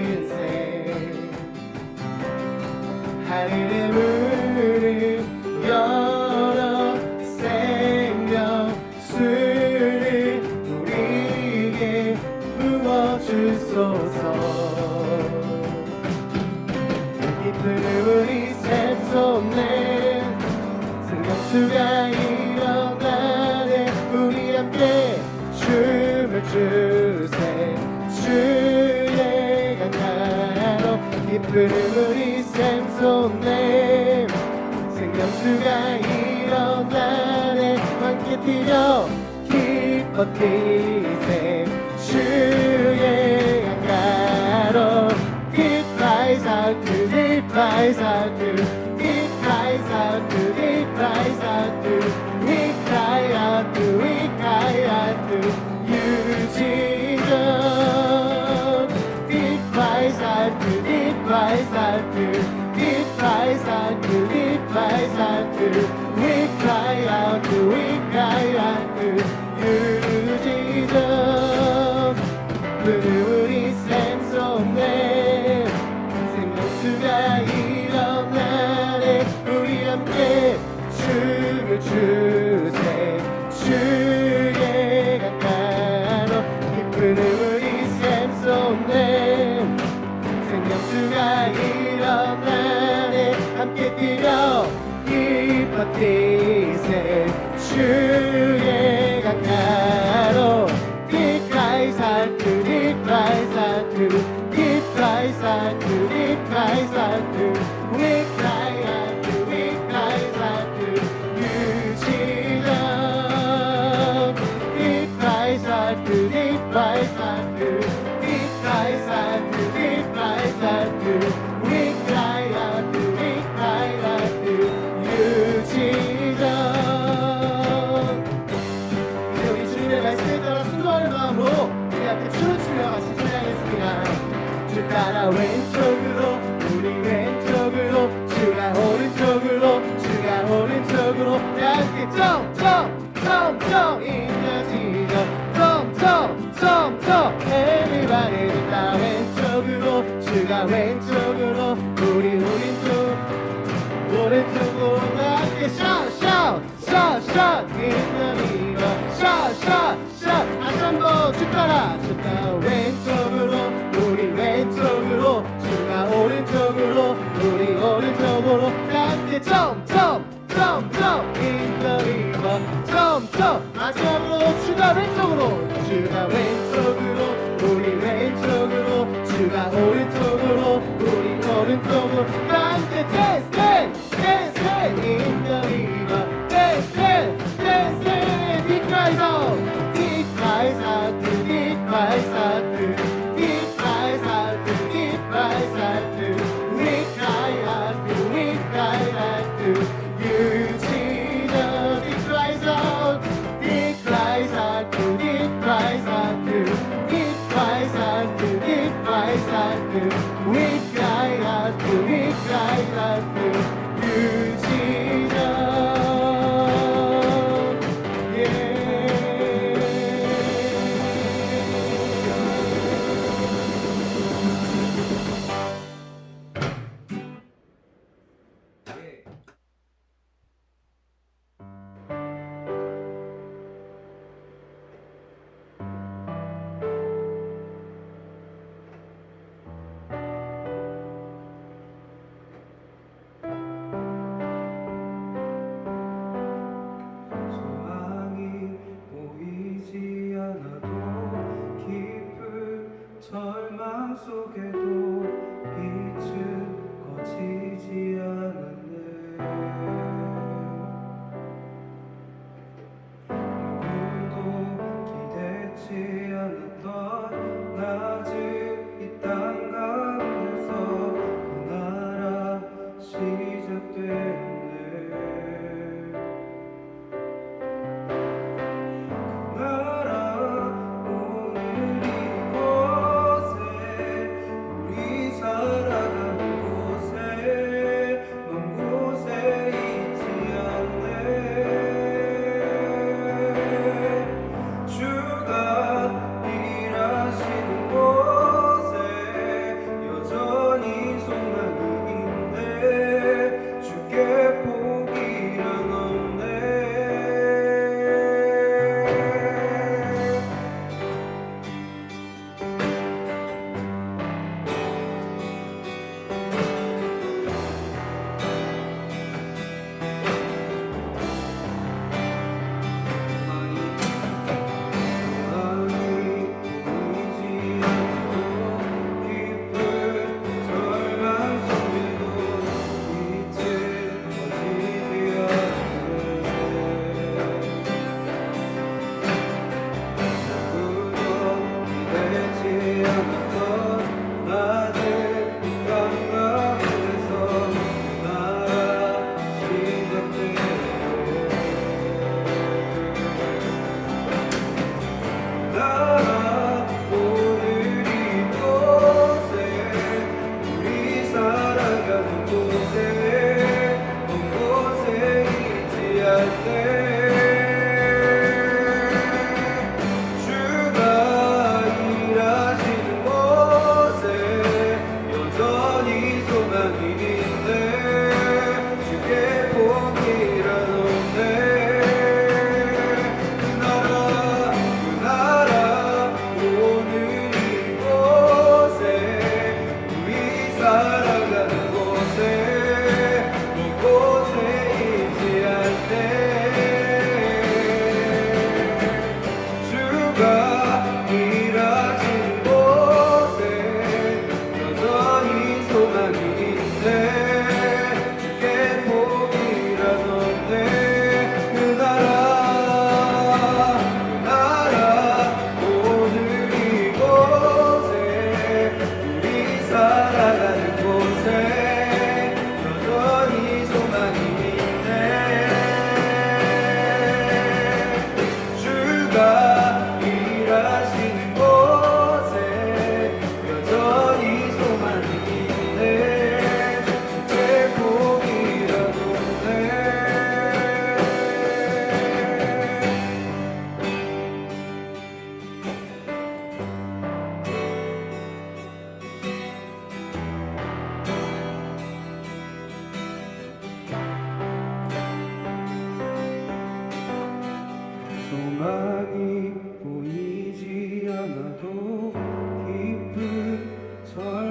인생 하늘의 문을 열어 생명수를 우리에게 부어주소서. 깊은 우리 샘 속에 승강수가 일어나네. 우리 함께 춤을 추세. 주의 강가로 깊은 우리 샘 속에 생명수가 일어나네. 함께 뛰며 기뻐 뛰세. 주의 강가로 Deep cries out to, deep cries out to, deep cries out to, deep cries out to. We cry out to, we cry out to you, Jesus. Deep cries out to, deep cries out to, deep cries out to, deep cries out to. We cry out to, we cry out to you, Jesus. 우리 샘 속에 생명수가 일어나네. 우리 함께 춤을 추세. 주의 강가로 깊은 우리 샘 속에 생명수가 일어나네. 함께 뛰며 기뻐 뛰세. 주의 강가로 Deep cries out to, deep cries out to, deep cries out to, deep cries out to. We cry out to, we cry out to you, Jesus. Deep cries out to, deep cries out to, deep cries out to, deep cries out to. We cry out to, we cry out to you, Jesus. 우리 주님의 말씀에 따라 순도하는 마음으로 우리 앞에 춤을 추며 같이 찬양했습니다. 주 따라 왼쪽으로 우리 왼쪽으로 주가 오른쪽으로 주가 오른쪽으로 함께 점점 인여지죠. 점점 everybody 다 왼쪽으로 주가 왼쪽으로 우리 오른쪽으로 함께 shout in the river. shout 다시 한번 주 따라 왼쪽으로 우리 왼쪽으로 주가 오른쪽으로 우리 오른쪽으로 함께 점점 in the river. 점점 마지막으로 주가 왼쪽으로 우리 왼쪽으로 주가 오른쪽으로 우리 오른쪽으로 함께 dance in the river. dance deep cries out to, deep cries out to, deep cries out to, deep cries out to. We cry out to, we cry out to you, Jesus. Deep cries out, deep cries out to, deep cries out to, deep cries out to, deep cries out to. We cry out to, we cry out to you, Jesus.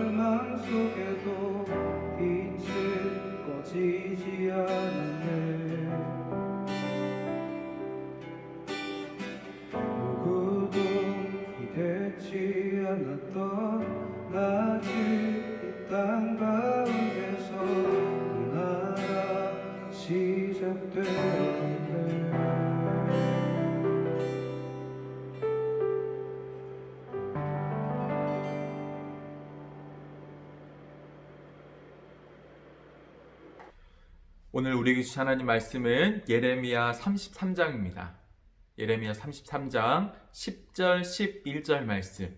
절망 속에도 빛은 꺼지지 않았네. 누구도 기대치 않았던 낮이 이 땅 가운데서 그 나라 시작되었네. 오늘 우리에게 주신 하나님 말씀은 예레미야 33장입니다. 예레미야 33장 10절 11절 말씀.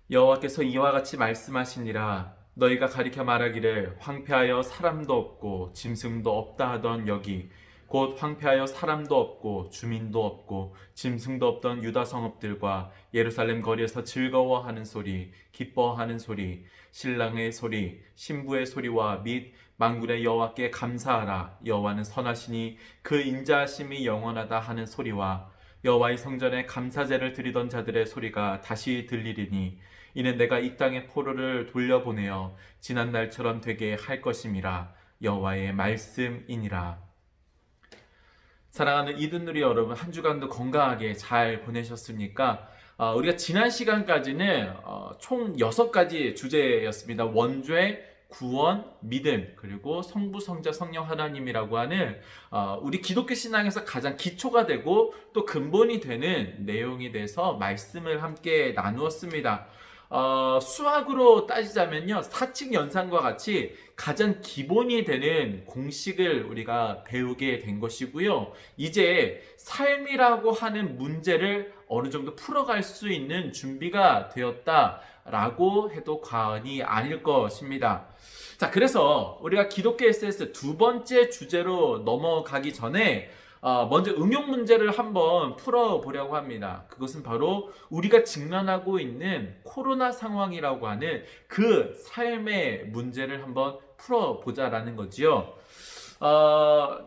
여호와께서 이와 같이 말씀하시니라. 너희가 가리켜 말하기를 황폐하여 사람도 없고 짐승도 없다 하던 여기 곧 황폐하여 사람도 없고 주민도 없고 짐승도 없던 유다 성읍들과 예루살렘 거리에서 즐거워하는 소리, 기뻐하는 소리, 신랑의 소리, 신부의 소리와 및 만군의 여호와께 감사하라. 여호와는 선하시니 그 인자하심이 영원하다 하는 소리와 여호와의 성전에 감사제를 드리던 자들의 소리가 다시 들리리니 이는 내가 이 땅의 포로를 돌려보내어 지난 날처럼 되게 할 것임이라. 여호와의 말씀이니라. 사랑하는 이든누리 여러분, 한 주간도 건강하게 잘 보내셨습니까? 우리가 지난 시간까지는 총 6가지 주제였습니다. 원죄, 구원, 믿음, 그리고 성부, 성자, 성령 하나님이라고 하는 우리 기독교 신앙에서 가장 기초가 되고 또 근본이 되는 내용에 대해서 말씀을 함께 나누었습니다. 수학으로 따지자면요, 사칙 연산과 같이 가장 기본이 되는 공식을 우리가 배우게 된 것이고요. 이제 삶이라고 하는 문제를 어느 정도 풀어갈 수 있는 준비가 되었다라고 해도 과언이 아닐 것입니다. 자, 그래서 우리가 기독교 SS 두 번째 주제로 넘어가기 전에 먼저 응용 문제를 한번 풀어보려고 합니다. 그것은 바로 우리가 직면하고 있는 코로나 상황이라고 하는 그 삶의 문제를 한번 풀어보자라는 거지요.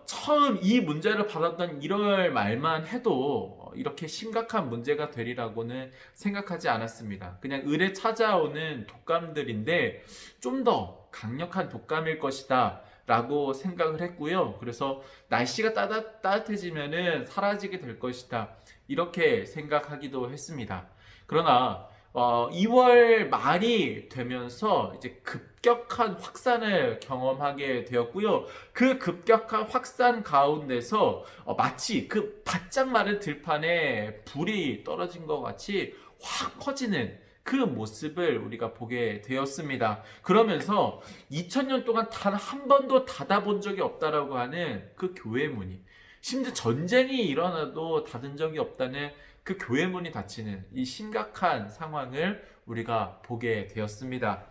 처음 이 문제를 받았던 1월 말만 해도 이렇게 심각한 문제가 되리라고는 생각하지 않았습니다. 그냥 을에 찾아오는 독감들인데 좀 더 강력한 독감일 것이다 라고 생각을 했고요. 그래서 날씨가 따뜻해지면은 사라지게 될 것이다, 이렇게 생각하기도 했습니다. 그러나 2월 말이 되면서 이제 급격한 확산을 경험하게 되었고요. 그 급격한 확산 가운데서 마치 그 바짝 마른 들판에 불이 떨어진 것 같이 확 퍼지는 그 모습을 우리가 보게 되었습니다. 그러면서 2000년 동안 단 한 번도 닫아본 적이 없다라고 하는 그 교회 문이, 심지어 전쟁이 일어나도 닫은 적이 없다는 그 교회 문이 닫히는 이 심각한 상황을 우리가 보게 되었습니다.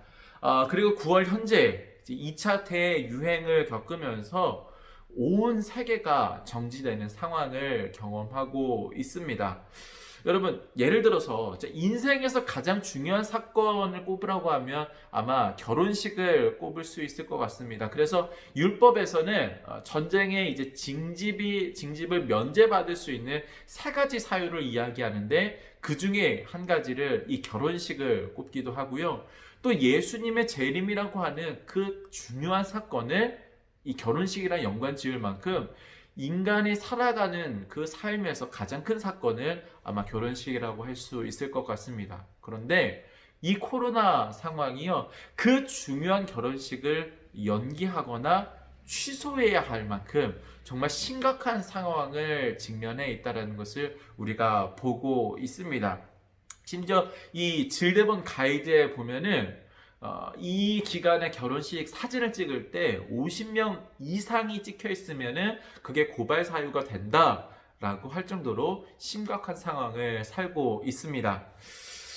그리고 9월 현재 2차 대유행을 겪으면서 온 세계가 정지되는 상황을 경험하고 있습니다. 여러분, 예를 들어서 인생에서 가장 중요한 사건을 꼽으라고 하면 아마 결혼식을 꼽을 수 있을 것 같습니다. 그래서 율법에서는 전쟁의 이제 징집을 면제받을 수 있는 3가지 사유를 이야기하는데 그 중에 한 가지를 이 결혼식을 꼽기도 하고요. 또 예수님의 재림이라고 하는 그 중요한 사건을 이 결혼식이랑 연관 지을 만큼 인간이 살아가는 그 삶에서 가장 큰 사건을 아마 결혼식이라고 할 수 있을 것 같습니다. 그런데 이 코로나 상황이요, 그 중요한 결혼식을 연기하거나 취소해야 할 만큼 정말 심각한 상황을 직면해 있다는 것을 우리가 보고 있습니다. 심지어 이 질대본 가이드에 보면은 이 기간에 결혼식 사진을 찍을 때 50명 이상이 찍혀 있으면은 그게 고발 사유가 된다라고 할 정도로 심각한 상황을 살고 있습니다.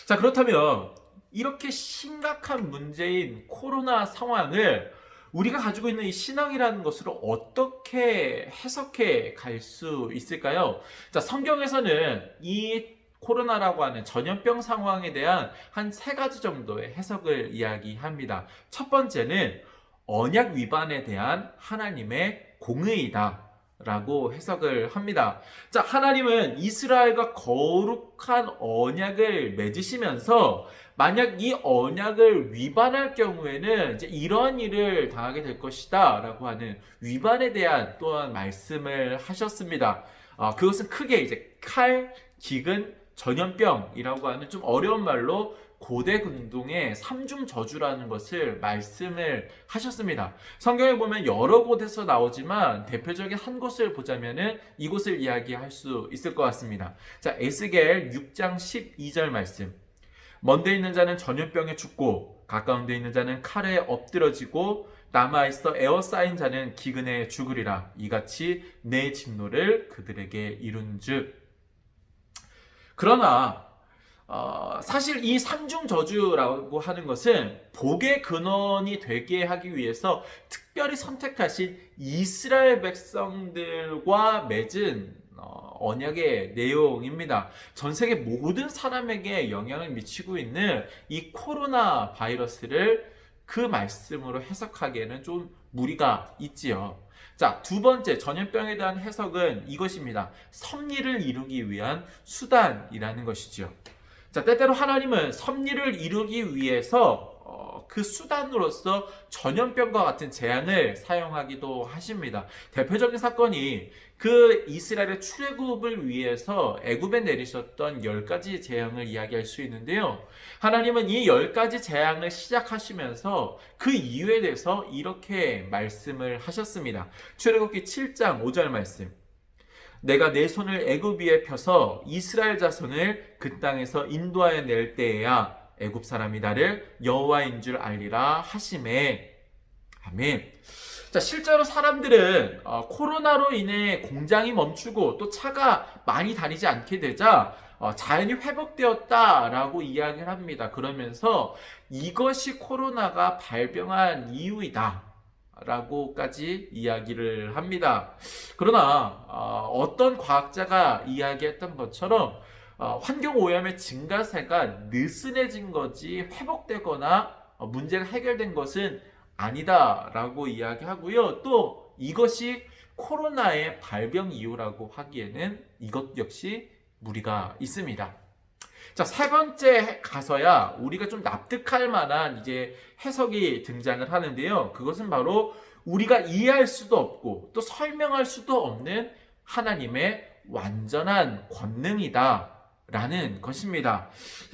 자, 그렇다면 이렇게 심각한 문제인 코로나 상황을 우리가 가지고 있는 이 신앙이라는 것으로 어떻게 해석해 갈 수 있을까요? 자, 성경에서는 이 코로나라고 하는 전염병 상황에 대한 한 3가지 정도의 해석을 이야기합니다. 첫 번째는 언약 위반에 대한 하나님의 공의이다 라고 해석을 합니다. 자, 하나님은 이스라엘과 거룩한 언약을 맺으시면서 만약 이 언약을 위반할 경우에는 이제 이러한 일을 당하게 될 것이다 라고 하는 위반에 대한 또한 말씀을 하셨습니다. 그것은 크게 이제 칼, 기근, 전염병이라고 하는 좀 어려운 말로 고대 근동의 삼중 저주라는 것을 말씀을 하셨습니다. 성경에 보면 여러 곳에서 나오지만 대표적인 한 곳을 보자면은 이곳을 이야기할 수 있을 것 같습니다. 자, 에스겔 6장 12절 말씀. 먼데 있는 자는 전염병에 죽고 가까운 데 있는 자는 칼에 엎드러지고 남아있어 에워싸인 자는 기근에 죽으리라. 이같이 내 진노를 그들에게 이룬즉. 그러나 사실 이 삼중 저주라고 하는 것은 복의 근원이 되게 하기 위해서 특별히 선택하신 이스라엘 백성들과 맺은 언약의 내용입니다. 전 세계 모든 사람에게 영향을 미치고 있는 이 코로나 바이러스를 그 말씀으로 해석하기에는 좀 무리가 있지요. 자, 두 번째 전염병에 대한 해석은 이것입니다. 섭리를 이루기 위한 수단이라는 것이죠. 자, 때때로 하나님은 섭리를 이루기 위해서 그 수단으로서 전염병과 같은 재앙을 사용하기도 하십니다. 대표적인 사건이 그 이스라엘의 출애굽을 위해서 애굽에 내리셨던 10가지 재앙을 이야기할 수 있는데요. 하나님은 이 10가지 재앙을 시작하시면서 그 이유에 대해서 이렇게 말씀을 하셨습니다. 출애굽기 7장 5절 말씀. 내가 내 손을 애굽 위에 펴서 이스라엘 자손을 그 땅에서 인도하여 낼 때에야 애굽 사람이 나를 여호와인 줄 알리라 하시매. 아멘. 자, 실제로 사람들은 코로나로 인해 공장이 멈추고 또 차가 많이 다니지 않게 되자 자연이 회복되었다라고 이야기를 합니다. 그러면서 이것이 코로나가 발병한 이유이다 라고까지 이야기를 합니다. 그러나 어떤 과학자가 이야기했던 것처럼 환경오염의 증가세가 느슨해진 거지 회복되거나 문제가 해결된 것은 아니다라고 이야기하고요. 또 이것이 코로나의 발병 이유라고 하기에는 이것 역시 무리가 있습니다. 자, 세 번째 가서야 우리가 좀 납득할 만한 이제 해석이 등장을 하는데요. 그것은 바로 우리가 이해할 수도 없고 또 설명할 수도 없는 하나님의 완전한 권능이다 라는 것입니다.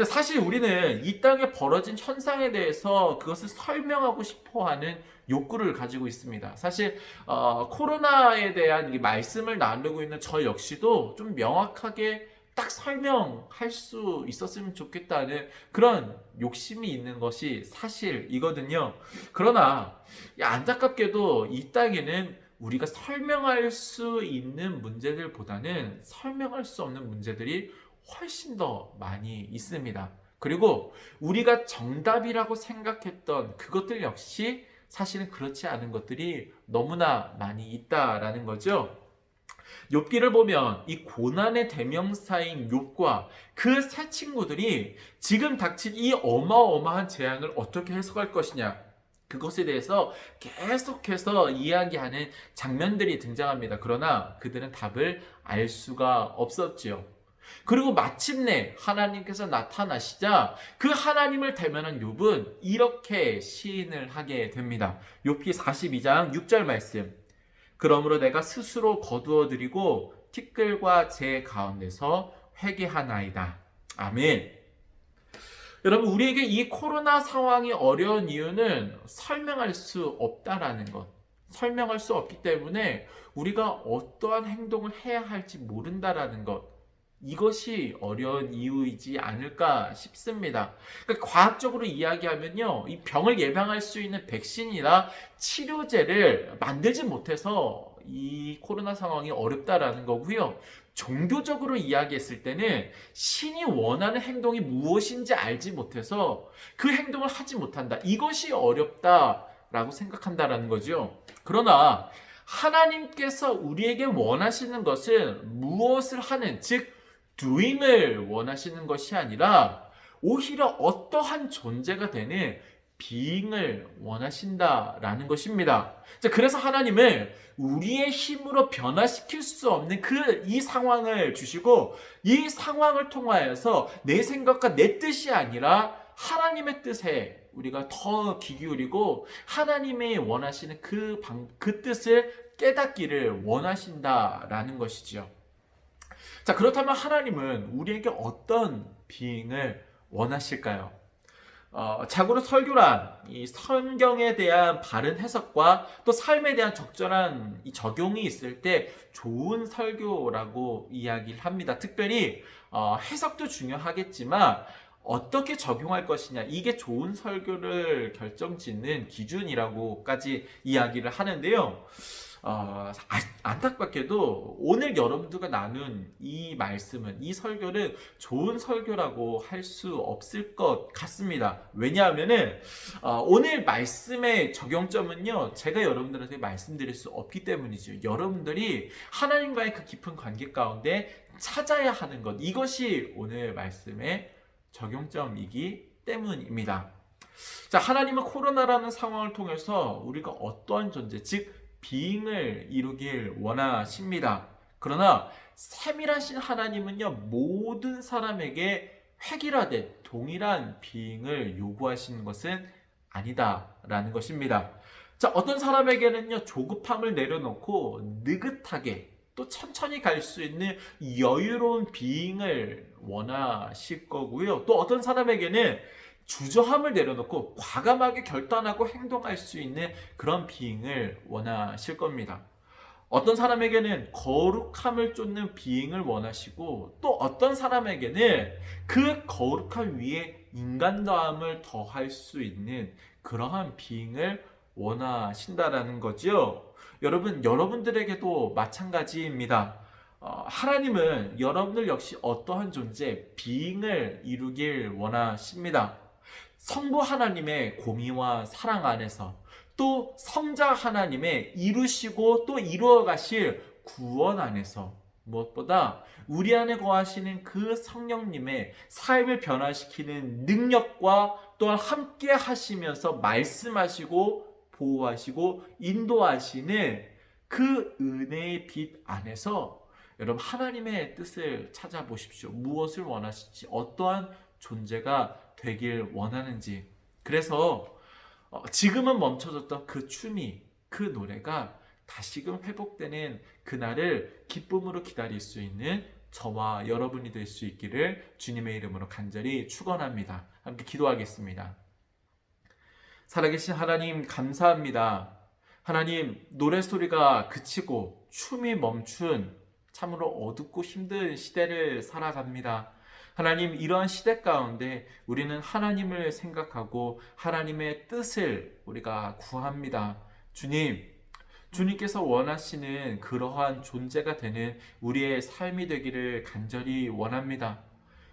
사실 우리는 이 땅에 벌어진 현상에 대해서 그것을 설명하고 싶어하는 욕구를 가지고 있습니다. 사실 코로나에 대한 이 말씀을 나누고 있는 저 역시도 좀 명확하게 딱 설명할 수 있었으면 좋겠다는 그런 욕심이 있는 것이 사실이거든요. 그러나 안타깝게도 이 땅에는 우리가 설명할 수 있는 문제들보다는 설명할 수 없는 문제들이 훨씬 더 많이 있습니다. 그리고 우리가 정답이라고 생각했던 그것들 역시 사실은 그렇지 않은 것들이 너무나 많이 있다라는 거죠. 욥기를 보면 이 고난의 대명사인 욥과 그 세 친구들이 지금 닥친 이 어마어마한 재앙을 어떻게 해석할 것이냐, 그것에 대해서 계속해서 이야기하는 장면들이 등장합니다. 그러나 그들은 답을 알 수가 없었지요. 그리고 마침내 하나님께서 나타나시자 그 하나님을 대면한 욥은 이렇게 시인을 하게 됩니다. 욥기 42장 6절 말씀. 그러므로 내가 스스로 거두어드리고 티끌과 재 가운데서 회개하나이다. 아멘. 여러분, 우리에게 이 코로나 상황이 어려운 이유는 설명할 수 없다라는 것. 설명할 수 없기 때문에 우리가 어떠한 행동을 해야 할지 모른다라는 것. 이것이 어려운 이유이지 않을까 싶습니다. 그러니까 과학적으로 이야기하면요, 이 병을 예방할 수 있는 백신이나 치료제를 만들지 못해서 이 코로나 상황이 어렵다라는 거고요. 종교적으로 이야기했을 때는 신이 원하는 행동이 무엇인지 알지 못해서 그 행동을 하지 못한다. 이것이 어렵다라고 생각한다라는 거죠. 그러나 하나님께서 우리에게 원하시는 것은 무엇을 하는, 즉 doing을 원하시는 것이 아니라 오히려 어떠한 존재가 되는 being을 원하신다라는 것입니다. 자, 그래서 하나님은 우리의 힘으로 변화시킬 수 없는 이 상황을 주시고 이 상황을 통하여서 내 생각과 내 뜻이 아니라 하나님의 뜻에 우리가 더 귀 기울이고 하나님이 원하시는 그 뜻을 깨닫기를 원하신다라는 것이지요. 자, 그렇다면 하나님은 우리에게 어떤 비잉을 원하실까요? 자고로 설교란 이 성경에 대한 바른 해석과 또 삶에 대한 적절한 이 적용이 있을 때 좋은 설교라고 이야기를 합니다. 특별히 해석도 중요하겠지만 어떻게 적용할 것이냐, 이게 좋은 설교를 결정짓는 기준이라고까지 이야기를 하는데요. 안타깝게도 오늘 여러분들과 나눈 이 말씀은, 이 설교는 좋은 설교라고 할 수 없을 것 같습니다. 왜냐하면은 오늘 말씀의 적용점은요, 제가 여러분들한테 말씀드릴 수 없기 때문이죠. 여러분들이 하나님과의 그 깊은 관계 가운데 찾아야 하는 것, 이것이 오늘 말씀의 적용점이기 때문입니다. 자, 하나님은 코로나라는 상황을 통해서 우리가 어떠한 존재, 즉 비잉을 이루길 원하십니다. 그러나 세밀하신 하나님은요, 모든 사람에게 획일화된 동일한 비잉을 요구하시는 것은 아니다라는 것입니다. 자, 어떤 사람에게는요, 조급함을 내려놓고 느긋하게 또 천천히 갈 수 있는 여유로운 비잉을 원하실 거고요. 또 어떤 사람에게는 주저함을 내려놓고 과감하게 결단하고 행동할 수 있는 그런 비잉을 원하실 겁니다. 어떤 사람에게는 거룩함을 쫓는 비잉을 원하시고, 또 어떤 사람에게는 그 거룩함 위에 인간다움을 더할 수 있는 그러한 비잉을 원하신다라는 거죠. 여러분, 여러분들에게도 마찬가지입니다. 하나님은 여러분들 역시 어떠한 존재, 비잉을 이루길 원하십니다. 성부 하나님의 공의와 사랑 안에서, 또 성자 하나님의 이루시고 또 이루어 가실 구원 안에서, 무엇보다 우리 안에 거하시는 그 성령님의 삶을 변화시키는 능력과 또한 함께 하시면서 말씀하시고 보호하시고 인도하시는 그 은혜의 빛 안에서 여러분, 하나님의 뜻을 찾아보십시오. 무엇을 원하실지, 어떠한 존재가 되길 원하는지. 그래서 지금은 멈춰졌던 그 춤이, 그 노래가 다시금 회복되는 그날을 기쁨으로 기다릴 수 있는 저와 여러분이 될 수 있기를 주님의 이름으로 간절히 축원합니다. 함께 기도하겠습니다. 살아계신 하나님, 감사합니다. 하나님, 노래소리가 그치고 춤이 멈춘 참으로 어둡고 힘든 시대를 살아갑니다. 하나님, 이러한 시대 가운데 우리는 하나님을 생각하고 하나님의 뜻을 우리가 구합니다. 주님께서 원하시는 그러한 존재가 되는 우리의 삶이 되기를 간절히 원합니다.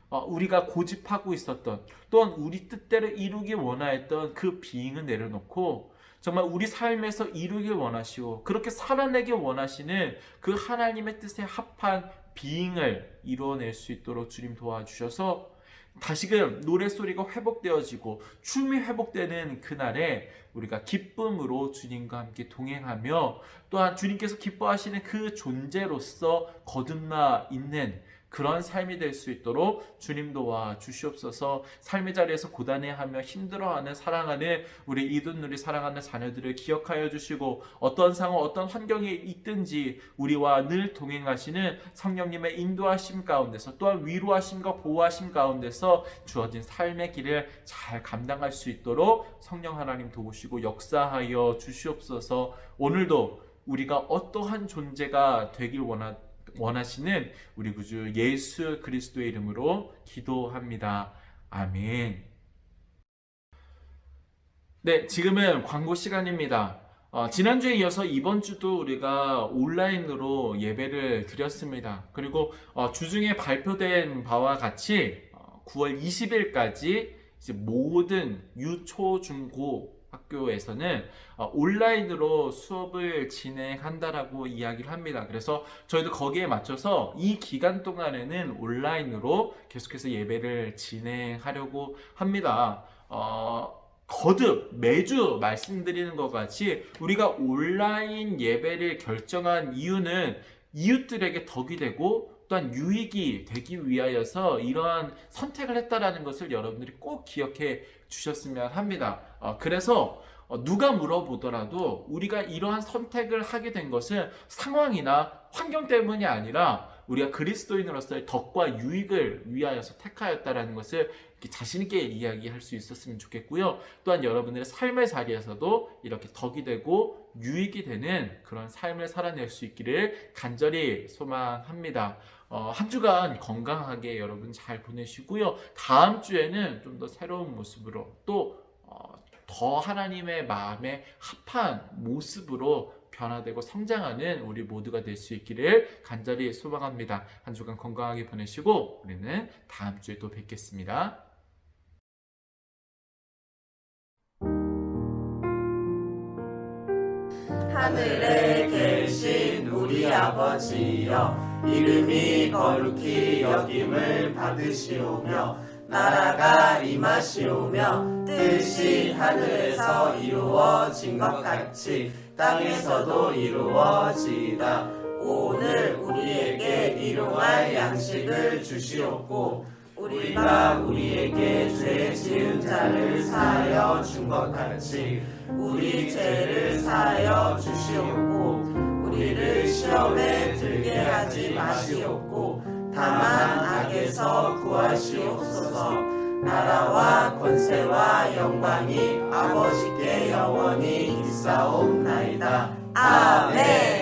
우리가 고집하고 있었던, 또한 우리 뜻대로 이루기 원하였던 그 비잉은 내려놓고 정말 우리 삶에서 이루길 원하시고 그렇게 살아내길 원하시는 그 하나님의 뜻에 합한 비잉을 이루어낼 수 있도록 주님 도와주셔서 다시금 노래소리가 회복되어지고 춤이 회복되는 그날에 우리가 기쁨으로 주님과 함께 동행하며, 또한 주님께서 기뻐하시는 그 존재로서 거듭나 있는 그런 삶이 될 수 있도록 주님 도와 주시옵소서. 삶의 자리에서 고단해하며 힘들어하는, 사랑하는 우리 이웃누리 사랑하는 자녀들을 기억하여 주시고, 어떤 상황, 어떤 환경에 있든지 우리와 늘 동행하시는 성령님의 인도하심 가운데서, 또한 위로하심과 보호하심 가운데서 주어진 삶의 길을 잘 감당할 수 있도록 성령 하나님 도우시고 역사하여 주시옵소서. 오늘도 우리가 어떠한 존재가 되길 원하시는 우리 구주 예수 그리스도의 이름으로 기도합니다. 아멘. 네, 지금은 광고 시간입니다. 지난주에 이어서 이번 주도 우리가 온라인으로 예배를 드렸습니다. 그리고 주중에 발표된 바와 같이 9월 20일까지 이제 모든 유, 초, 중, 고 학교에서는 온라인으로 수업을 진행한다라고 이야기를 합니다. 그래서 저희도 거기에 맞춰서 이 기간 동안에는 온라인으로 계속해서 예배를 진행하려고 합니다. 거듭 매주 말씀드리는 것 같이 우리가 온라인 예배를 결정한 이유는 이웃들에게 덕이 되고 또한 유익이 되기 위하여서 이러한 선택을 했다라는 것을 여러분들이 꼭 기억해 주셨으면 합니다. 그래서 누가 물어보더라도 우리가 이러한 선택을 하게 된 것은 상황이나 환경 때문이 아니라 우리가 그리스도인으로서의 덕과 유익을 위하여서 택하였다라는 것을 이렇게 자신 있게 이야기할 수 있었으면 좋겠고요. 또한 여러분들의 삶의 자리에서도 이렇게 덕이 되고 유익이 되는 그런 삶을 살아낼 수 있기를 간절히 소망합니다. 한 주간 건강하게 여러분 잘 보내시고요. 다음 주에는 좀 더 새로운 모습으로 또 더 하나님의 마음에 합한 모습으로 변화되고 성장하는 우리 모두가 될 수 있기를 간절히 소망합니다. 한 주간 건강하게 보내시고 우리는 다음 주에 또 뵙겠습니다. 하늘에 계신 우리 아버지여, 이름이 거룩히 여김을 받으시오며 나라가 임하시오며 뜻이 하늘에서 이루어진 것 같이 땅에서도 이루어지이다. 오늘 우리에게 일용할 양식을 주시옵고 우리가 우리에게 죄 지은 자를 사하여 준 것 같이 우리 죄를 사하여 주시옵고 우리를 시험에 들게 하지 마시옵고 다만 악에서 구하시옵소서. 나라와 권세와 영광이 아버지께 영원히 있사옵나이다. 아멘.